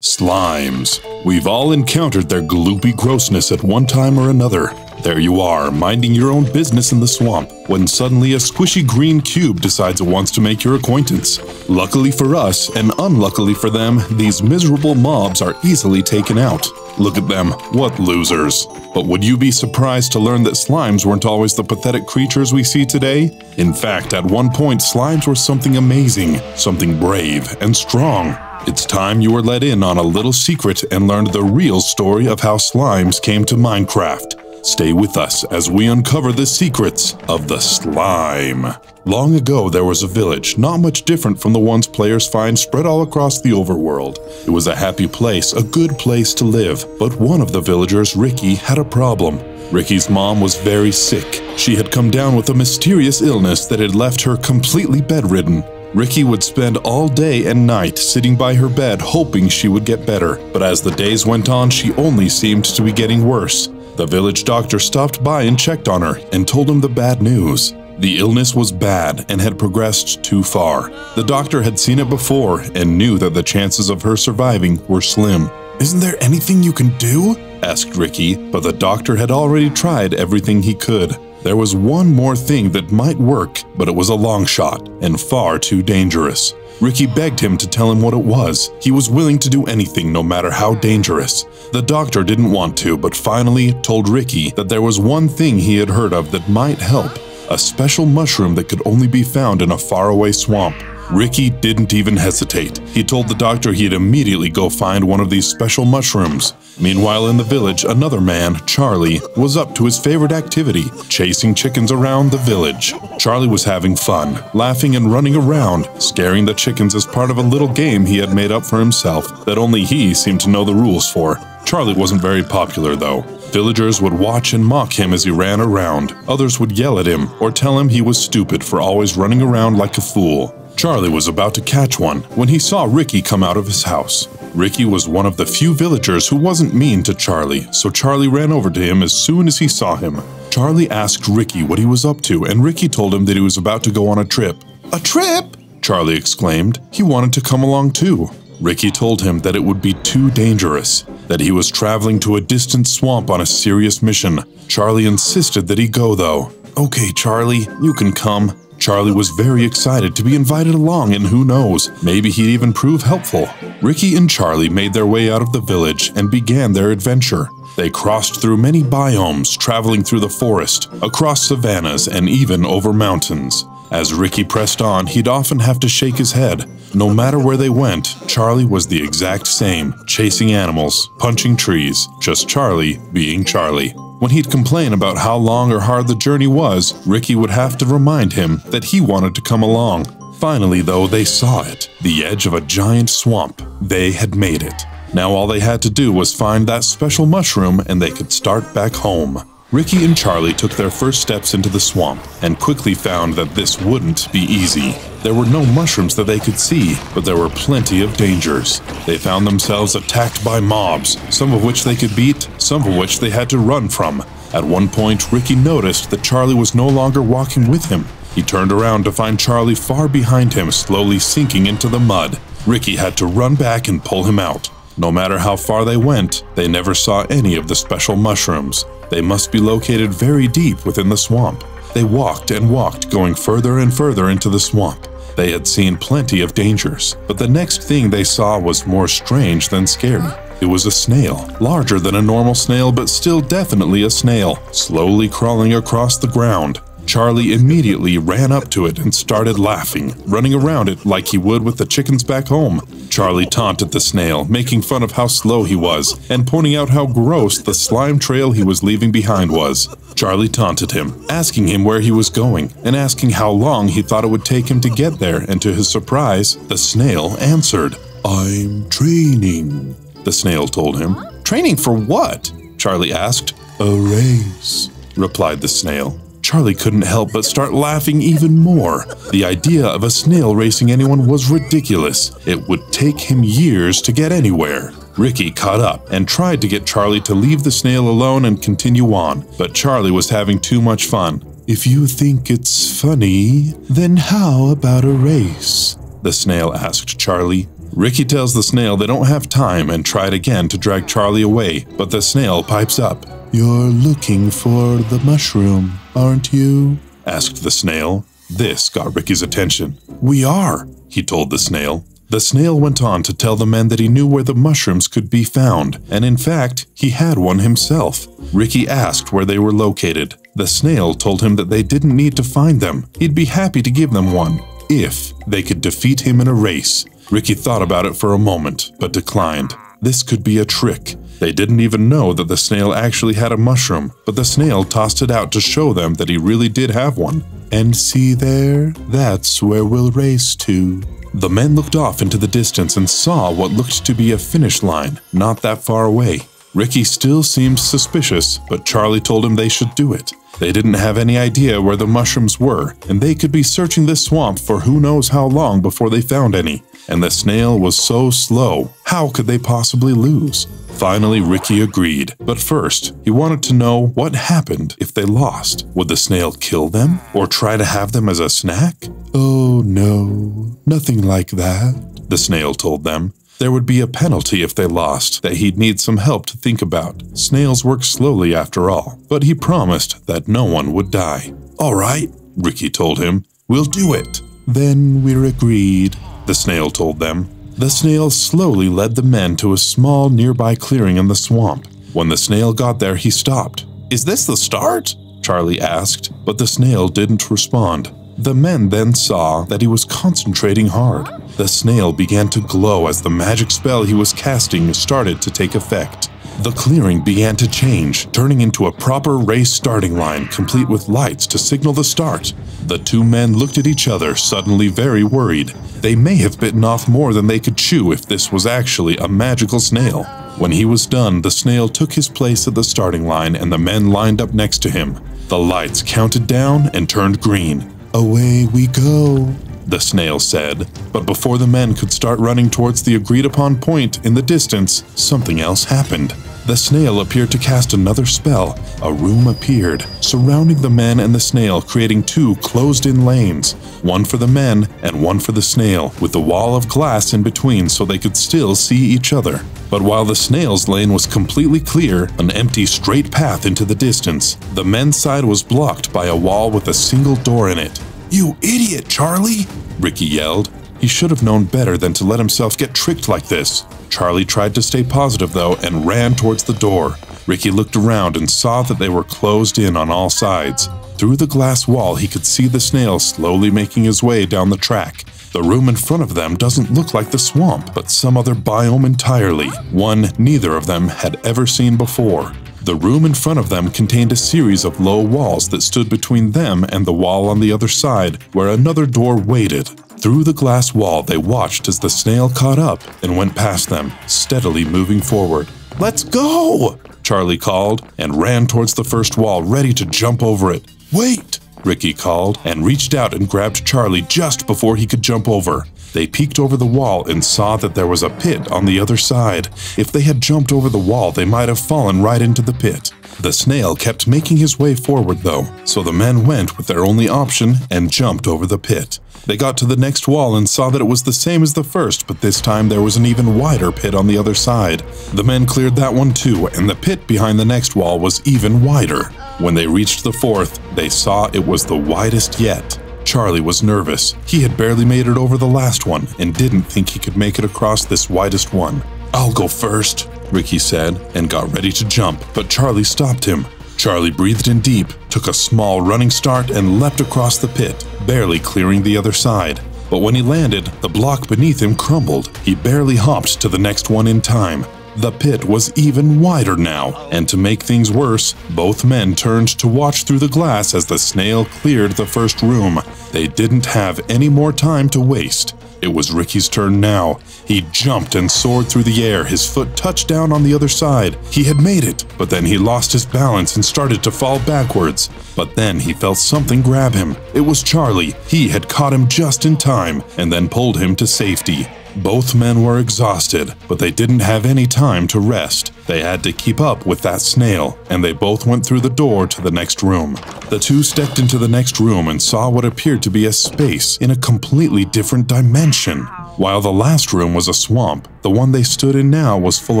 Slimes. We've all encountered their gloopy grossness at one time or another. There you are, minding your own business in the swamp, when suddenly a squishy green cube decides it wants to make your acquaintance. Luckily for us, and unluckily for them, these miserable mobs are easily taken out. Look at them, what losers. But would you be surprised to learn that slimes weren't always the pathetic creatures we see today? In fact, at one point, slimes were something amazing, something brave and strong. It's time you were let in on a little secret and learned the real story of how slimes came to Minecraft. Stay with us as we uncover the secrets of the slime. Long ago, there was a village, not much different from the ones players find spread all across the overworld. It was a happy place, a good place to live, but one of the villagers, Ricky, had a problem. Ricky's mom was very sick. She had come down with a mysterious illness that had left her completely bedridden. Ricky would spend all day and night sitting by her bed hoping she would get better, but as the days went on, she only seemed to be getting worse. The village doctor stopped by and checked on her and told him the bad news. The illness was bad and had progressed too far. The doctor had seen it before and knew that the chances of her surviving were slim. "Isn't there anything you can do?" asked Ricky, but the doctor had already tried everything he could. There was one more thing that might work, but it was a long shot and far too dangerous. Ricky begged him to tell him what it was. He was willing to do anything, no matter how dangerous. The doctor didn't want to, but finally told Ricky that there was one thing he had heard of that might help, a special mushroom that could only be found in a faraway swamp. Ricky didn't even hesitate. He told the doctor he'd immediately go find one of these special mushrooms. Meanwhile, in the village, another man, Charlie, was up to his favorite activity, chasing chickens around the village. Charlie was having fun, laughing and running around, scaring the chickens as part of a little game he had made up for himself that only he seemed to know the rules for. Charlie wasn't very popular, though. Villagers would watch and mock him as he ran around. Others would yell at him or tell him he was stupid for always running around like a fool. Charlie was about to catch one when he saw Ricky come out of his house. Ricky was one of the few villagers who wasn't mean to Charlie, so Charlie ran over to him as soon as he saw him. Charlie asked Ricky what he was up to, and Ricky told him that he was about to go on a trip. "A trip?" Charlie exclaimed. He wanted to come along too. Ricky told him that it would be too dangerous, that he was traveling to a distant swamp on a serious mission. Charlie insisted that he go though. "Okay, Charlie, you can come." Charlie was very excited to be invited along, and who knows, maybe he'd even prove helpful. Ricky and Charlie made their way out of the village and began their adventure. They crossed through many biomes, traveling through the forest, across savannas, and even over mountains. As Ricky pressed on, he'd often have to shake his head. No matter where they went, Charlie was the exact same, chasing animals, punching trees, just Charlie being Charlie. When he'd complain about how long or hard the journey was, Ricky would have to remind him that he wanted to come along. Finally, though, they saw it, the edge of a giant swamp. They had made it. Now all they had to do was find that special mushroom and they could start back home. Ricky and Charlie took their first steps into the swamp and quickly found that this wouldn't be easy. There were no mushrooms that they could see, but there were plenty of dangers. They found themselves attacked by mobs, some of which they could beat, some of which they had to run from. At one point, Ricky noticed that Charlie was no longer walking with him. He turned around to find Charlie far behind him, slowly sinking into the mud. Ricky had to run back and pull him out. No matter how far they went, they never saw any of the special mushrooms. They must be located very deep within the swamp. They walked and walked, going further and further into the swamp. They had seen plenty of dangers, but the next thing they saw was more strange than scary. It was a snail, larger than a normal snail, but still definitely a snail, slowly crawling across the ground. Charlie immediately ran up to it and started laughing, running around it like he would with the chickens back home. Charlie taunted the snail, making fun of how slow he was, and pointing out how gross the slime trail he was leaving behind was. Charlie taunted him, asking him where he was going, and asking how long he thought it would take him to get there, and to his surprise, the snail answered. "I'm training," the snail told him. "Training for what?" Charlie asked. "A race," replied the snail. Charlie couldn't help but start laughing even more. The idea of a snail racing anyone was ridiculous. It would take him years to get anywhere. Ricky caught up and tried to get Charlie to leave the snail alone and continue on, but Charlie was having too much fun. "If you think it's funny, then how about a race?" the snail asked Charlie. Ricky tells the snail they don't have time and tried again to drag Charlie away, but the snail pipes up. "You're looking for the mushroom, aren't you?" asked the snail. This got Ricky's attention. "We are," he told the snail. The snail went on to tell the men that he knew where the mushrooms could be found, and in fact, he had one himself. Ricky asked where they were located. The snail told him that they didn't need to find them. He'd be happy to give them one, if they could defeat him in a race. Ricky thought about it for a moment, but declined. This could be a trick. They didn't even know that the snail actually had a mushroom, but the snail tossed it out to show them that he really did have one. "And see there? That's where we'll race to." The men looked off into the distance and saw what looked to be a finish line, not that far away. Ricky still seemed suspicious, but Charlie told him they should do it. They didn't have any idea where the mushrooms were, and they could be searching this swamp for who knows how long before they found any. And the snail was so slow, how could they possibly lose? Finally, Ricky agreed, but first, he wanted to know what happened if they lost. Would the snail kill them, or try to have them as a snack? "Oh no, nothing like that," the snail told them. There would be a penalty if they lost, that he'd need some help to think about. Snails work slowly after all, but he promised that no one would die. "All right," Ricky told him, "we'll do it." "Then we're agreed," the snail told them. The snail slowly led the men to a small nearby clearing in the swamp. When the snail got there, he stopped. "Is this the start?" Charlie asked, but the snail didn't respond. The men then saw that he was concentrating hard. The snail began to glow as the magic spell he was casting started to take effect. The clearing began to change, turning into a proper race starting line, complete with lights to signal the start. The two men looked at each other, suddenly very worried. They may have bitten off more than they could chew if this was actually a magical snail. When he was done, the snail took his place at the starting line and the men lined up next to him. The lights counted down and turned green. "Away we go," the snail said. But before the men could start running towards the agreed-upon point in the distance, something else happened. The snail appeared to cast another spell. A room appeared, surrounding the men and the snail, creating two closed-in lanes, one for the men and one for the snail, with a wall of glass in between so they could still see each other. But while the snail's lane was completely clear, an empty straight path into the distance, the men's side was blocked by a wall with a single door in it. "You idiot, Charlie!" Ricky yelled. He should have known better than to let himself get tricked like this. Charlie tried to stay positive, though, and ran towards the door. Ricky looked around and saw that they were closed in on all sides. Through the glass wall, he could see the snail slowly making his way down the track. The room in front of them doesn't look like the swamp, but some other biome entirely, one neither of them had ever seen before. The room in front of them contained a series of low walls that stood between them and the wall on the other side, where another door waited. Through the glass wall, they watched as the snail caught up and went past them, steadily moving forward. "Let's go!" Charlie called, and ran towards the first wall, ready to jump over it. "Wait!" Ricky called, and reached out and grabbed Charlie just before he could jump over. They peeked over the wall and saw that there was a pit on the other side. If they had jumped over the wall, they might have fallen right into the pit. The snail kept making his way forward, though, so the men went with their only option and jumped over the pit. They got to the next wall and saw that it was the same as the first, but this time there was an even wider pit on the other side. The men cleared that one too, and the pit behind the next wall was even wider. When they reached the fourth, they saw it was the widest yet. Charlie was nervous. He had barely made it over the last one and didn't think he could make it across this widest one. "I'll go first," Ricky said, and got ready to jump, but Charlie stopped him. Charlie breathed in deep, took a small running start, and leapt across the pit, barely clearing the other side. But when he landed, the block beneath him crumbled. He barely hopped to the next one in time. The pit was even wider now, and to make things worse, both men turned to watch through the glass as the snail cleared the first room. They didn't have any more time to waste. It was Ricky's turn now. He jumped and soared through the air, his foot touched down on the other side. He had made it, but then he lost his balance and started to fall backwards. But then he felt something grab him. It was Charlie. He had caught him just in time and then pulled him to safety. Both men were exhausted, but they didn't have any time to rest. They had to keep up with that snail, and they both went through the door to the next room. The two stepped into the next room and saw what appeared to be a space in a completely different dimension. While the last room was a swamp, the one they stood in now was full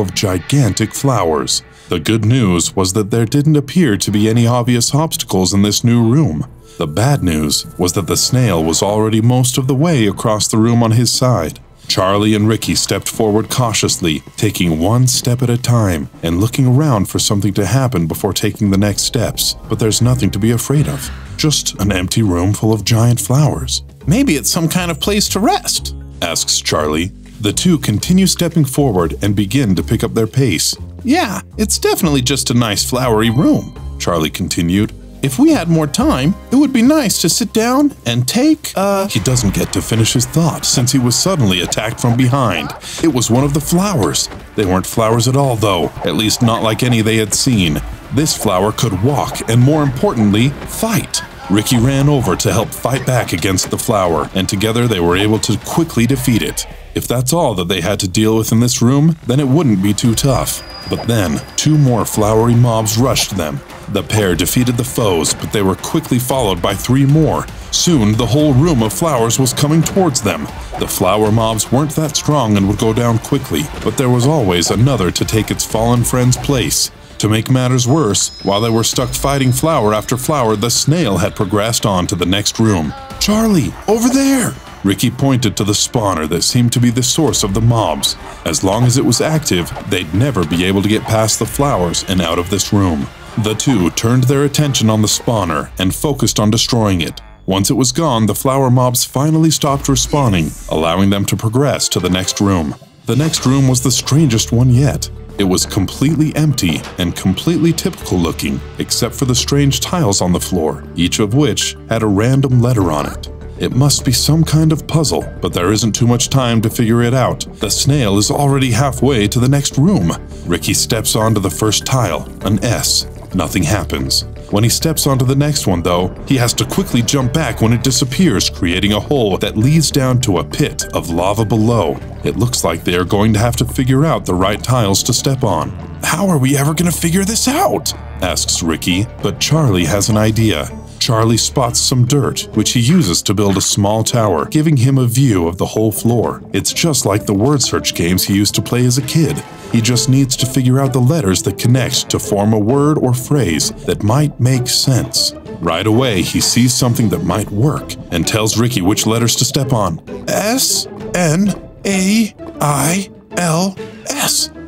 of gigantic flowers. The good news was that there didn't appear to be any obvious obstacles in this new room. The bad news was that the snail was already most of the way across the room on his side. Charlie and Ricky stepped forward cautiously, taking one step at a time and looking around for something to happen before taking the next steps. But there's nothing to be afraid of. Just an empty room full of giant flowers. Maybe it's some kind of place to rest, asks Charlie. The two continue stepping forward and begin to pick up their pace. Yeah, it's definitely just a nice flowery room, Charlie continued. If we had more time, it would be nice to sit down and take He doesn't get to finish his thought since he was suddenly attacked from behind. It was one of the flowers. They weren't flowers at all though, at least not like any they had seen. This flower could walk and, more importantly, fight. Ricky ran over to help fight back against the flower, and together they were able to quickly defeat it. If that's all that they had to deal with in this room, then it wouldn't be too tough. But then, two more flowery mobs rushed them. The pair defeated the foes, but they were quickly followed by three more. Soon, the whole room of flowers was coming towards them. The flower mobs weren't that strong and would go down quickly, but there was always another to take its fallen friend's place. To make matters worse, while they were stuck fighting flower after flower, the snail had progressed on to the next room. "Charlie, over there!" Ricky pointed to the spawner that seemed to be the source of the mobs. As long as it was active, they'd never be able to get past the flowers and out of this room. The two turned their attention on the spawner and focused on destroying it. Once it was gone, the flower mobs finally stopped respawning, allowing them to progress to the next room. The next room was the strangest one yet. It was completely empty and completely typical looking, except for the strange tiles on the floor, each of which had a random letter on it. It must be some kind of puzzle, but there isn't too much time to figure it out. The snail is already halfway to the next room. Ricky steps onto the first tile, an S. Nothing happens. When he steps onto the next one, though, he has to quickly jump back when it disappears, creating a hole that leads down to a pit of lava below. It looks like they are going to have to figure out the right tiles to step on. "How are we ever going to figure this out?" asks Ricky, but Charlie has an idea. Charlie spots some dirt, which he uses to build a small tower, giving him a view of the whole floor. It's just like the word search games he used to play as a kid. He just needs to figure out the letters that connect to form a word or phrase that might make sense. Right away, he sees something that might work and tells Ricky which letters to step on. S-N-A-I-L-S.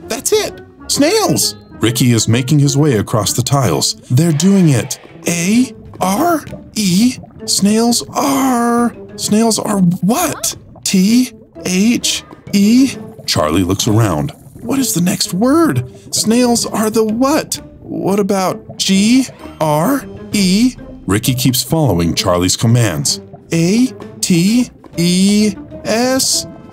That's it! Snails! Ricky is making his way across the tiles. They're doing it. A-R-E. Snails are what? T-H-E. Charlie looks around. What is the next word? Snails are the what? What about G-R-E? Ricky keeps following Charlie's commands. A-T-E-S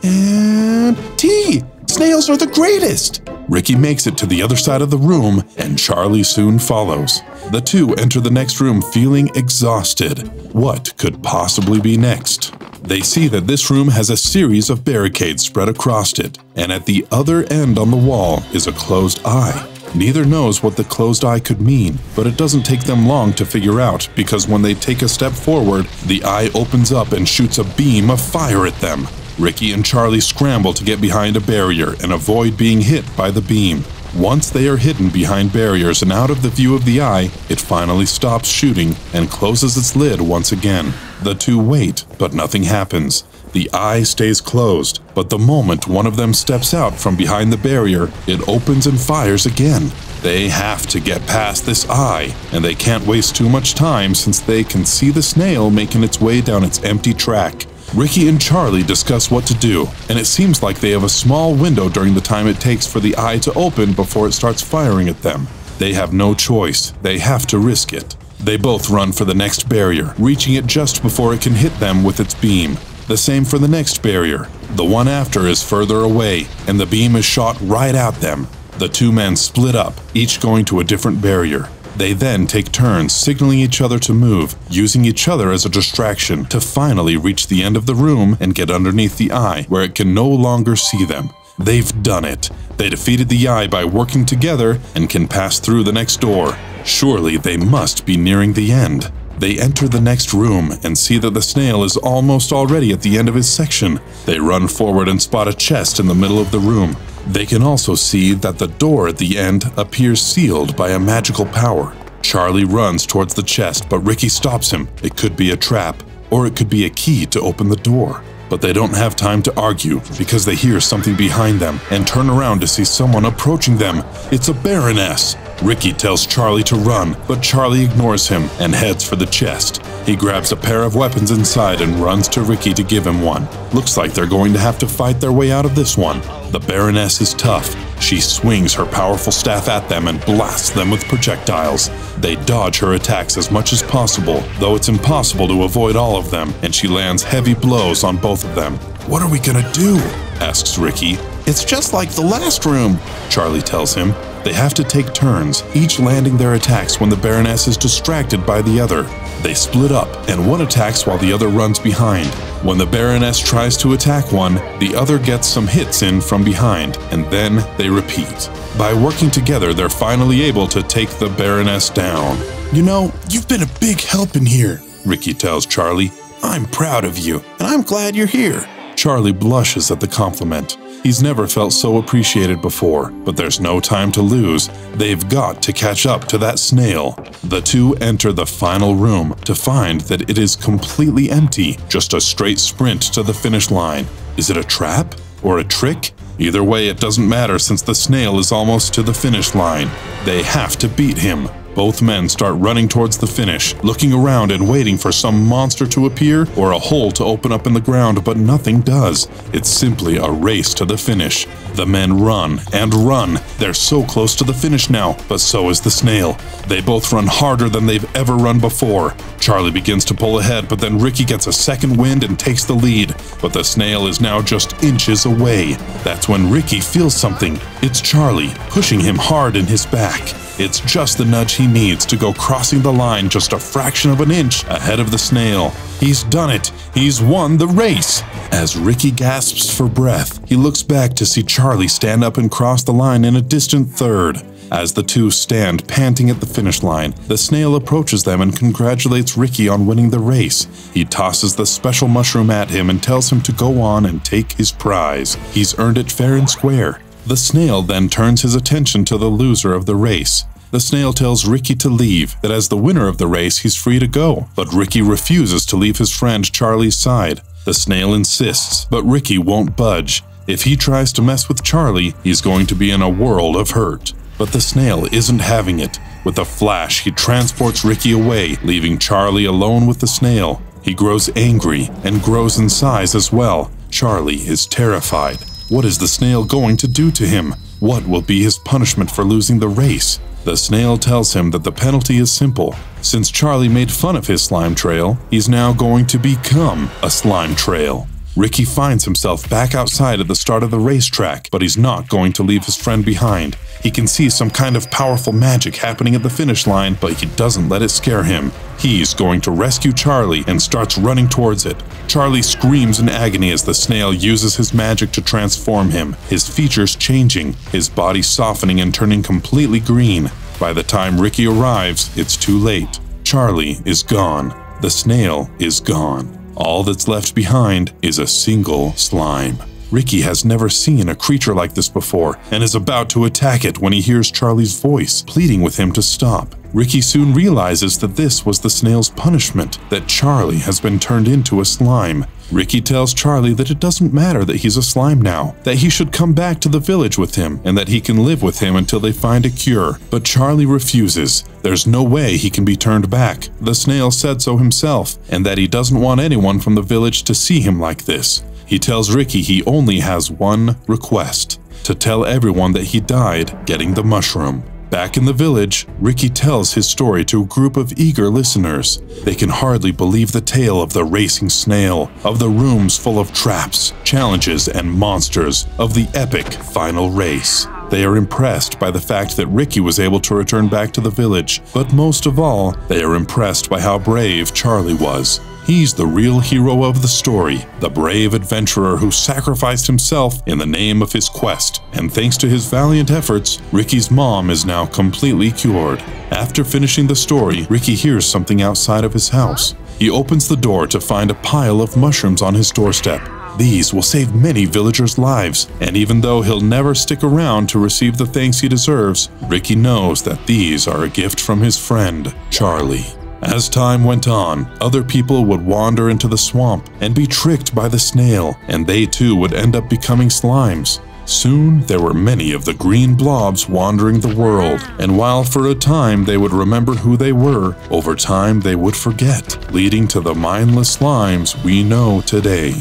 and T. Snails are the greatest! Ricky makes it to the other side of the room, and Charlie soon follows. The two enter the next room feeling exhausted. What could possibly be next? They see that this room has a series of barricades spread across it, and at the other end on the wall is a closed eye. Neither knows what the closed eye could mean, but it doesn't take them long to figure out, because when they take a step forward, the eye opens up and shoots a beam of fire at them. Ricky and Charlie scramble to get behind a barrier and avoid being hit by the beam. Once they are hidden behind barriers and out of the view of the eye, it finally stops shooting and closes its lid once again. The two wait, but nothing happens. The eye stays closed, but the moment one of them steps out from behind the barrier, it opens and fires again. They have to get past this eye, and they can't waste too much time since they can see the snail making its way down its empty track. Ricky and Charlie discuss what to do, and it seems like they have a small window during the time it takes for the eye to open before it starts firing at them. They have no choice. They have to risk it. They both run for the next barrier, reaching it just before it can hit them with its beam. The same for the next barrier. The one after is further away, and the beam is shot right at them. The two men split up, each going to a different barrier. They then take turns signaling each other to move, using each other as a distraction to finally reach the end of the room and get underneath the eye where it can no longer see them. They've done it. They defeated the eye by working together and can pass through the next door. Surely they must be nearing the end. They enter the next room and see that the snail is almost already at the end of his section. They run forward and spot a chest in the middle of the room. They can also see that the door at the end appears sealed by a magical power. Charlie runs towards the chest, but Ricky stops him. It could be a trap, or it could be a key to open the door. But they don't have time to argue because they hear something behind them and turn around to see someone approaching them. It's a Baroness. Ricky tells Charlie to run, but Charlie ignores him and heads for the chest. He grabs a pair of weapons inside and runs to Ricky to give him one. Looks like they're going to have to fight their way out of this one. The Baroness is tough. She swings her powerful staff at them and blasts them with projectiles. They dodge her attacks as much as possible, though it's impossible to avoid all of them, and she lands heavy blows on both of them. What are we gonna do? Asks Ricky. It's just like the last room, Charlie tells him. They have to take turns, each landing their attacks when the Baroness is distracted by the other. They split up, and one attacks while the other runs behind. When the Baroness tries to attack one, the other gets some hits in from behind, and then they repeat. By working together, they're finally able to take the Baroness down. You know, you've been a big help in here, Ricky tells Charlie. I'm proud of you, and I'm glad you're here. Charlie blushes at the compliment. He's never felt so appreciated before, but there's no time to lose. They've got to catch up to that snail. The two enter the final room to find that it is completely empty, just a straight sprint to the finish line. Is it a trap or a trick? Either way, it doesn't matter since the snail is almost to the finish line. They have to beat him. Both men start running towards the finish, looking around and waiting for some monster to appear or a hole to open up in the ground, but nothing does. It's simply a race to the finish. The men run and run. They're so close to the finish now, but so is the snail. They both run harder than they've ever run before. Charlie begins to pull ahead, but then Ricky gets a second wind and takes the lead. But the snail is now just inches away. That's when Ricky feels something. It's Charlie, pushing him hard in his back. It's just the nudge he needs to go crossing the line just a fraction of an inch ahead of the snail. He's done it. He's won the race. As Ricky gasps for breath, he looks back to see Charlie stand up and cross the line in a distant third. As the two stand panting at the finish line, the snail approaches them and congratulates Ricky on winning the race. He tosses the special mushroom at him and tells him to go on and take his prize. He's earned it fair and square. The snail then turns his attention to the loser of the race. The snail tells Ricky to leave, that as the winner of the race, he's free to go. But Ricky refuses to leave his friend Charlie's side. The snail insists, but Ricky won't budge. If he tries to mess with Charlie, he's going to be in a world of hurt. But the snail isn't having it. With a flash, he transports Ricky away, leaving Charlie alone with the snail. He grows angry and grows in size as well. Charlie is terrified. What is the snail going to do to him? What will be his punishment for losing the race? The snail tells him that the penalty is simple. Since Charlie made fun of his slime trail, he's now going to become a slime trail. Ricky finds himself back outside at the start of the racetrack, but he's not going to leave his friend behind. He can see some kind of powerful magic happening at the finish line, but he doesn't let it scare him. He's going to rescue Charlie and starts running towards it. Charlie screams in agony as the snail uses his magic to transform him, his features changing, his body softening and turning completely green. By the time Ricky arrives, it's too late. Charlie is gone. The snail is gone. All that's left behind is a single slime. Ricky has never seen a creature like this before and is about to attack it when he hears Charlie's voice pleading with him to stop. Ricky soon realizes that this was the snail's punishment, that Charlie has been turned into a slime. Ricky tells Charlie that it doesn't matter that he's a slime now, that he should come back to the village with him and that he can live with him until they find a cure. But Charlie refuses. There's no way he can be turned back. The snail said so himself, and that he doesn't want anyone from the village to see him like this. He tells Ricky he only has one request: to tell everyone that he died getting the mushroom. Back in the village, Ricky tells his story to a group of eager listeners. They can hardly believe the tale of the racing snail, of the rooms full of traps, challenges, and monsters, of the epic final race. They are impressed by the fact that Ricky was able to return back to the village, but most of all, they are impressed by how brave Charlie was. He's the real hero of the story, the brave adventurer who sacrificed himself in the name of his quest, and thanks to his valiant efforts, Ricky's mom is now completely cured. After finishing the story, Ricky hears something outside of his house. He opens the door to find a pile of mushrooms on his doorstep. These will save many villagers' lives, and even though he'll never stick around to receive the thanks he deserves, Ricky knows that these are a gift from his friend, Charlie. As time went on, other people would wander into the swamp and be tricked by the snail, and they too would end up becoming slimes. Soon, there were many of the green blobs wandering the world, and while for a time they would remember who they were, over time they would forget, leading to the mindless slimes we know today.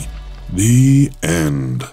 The end.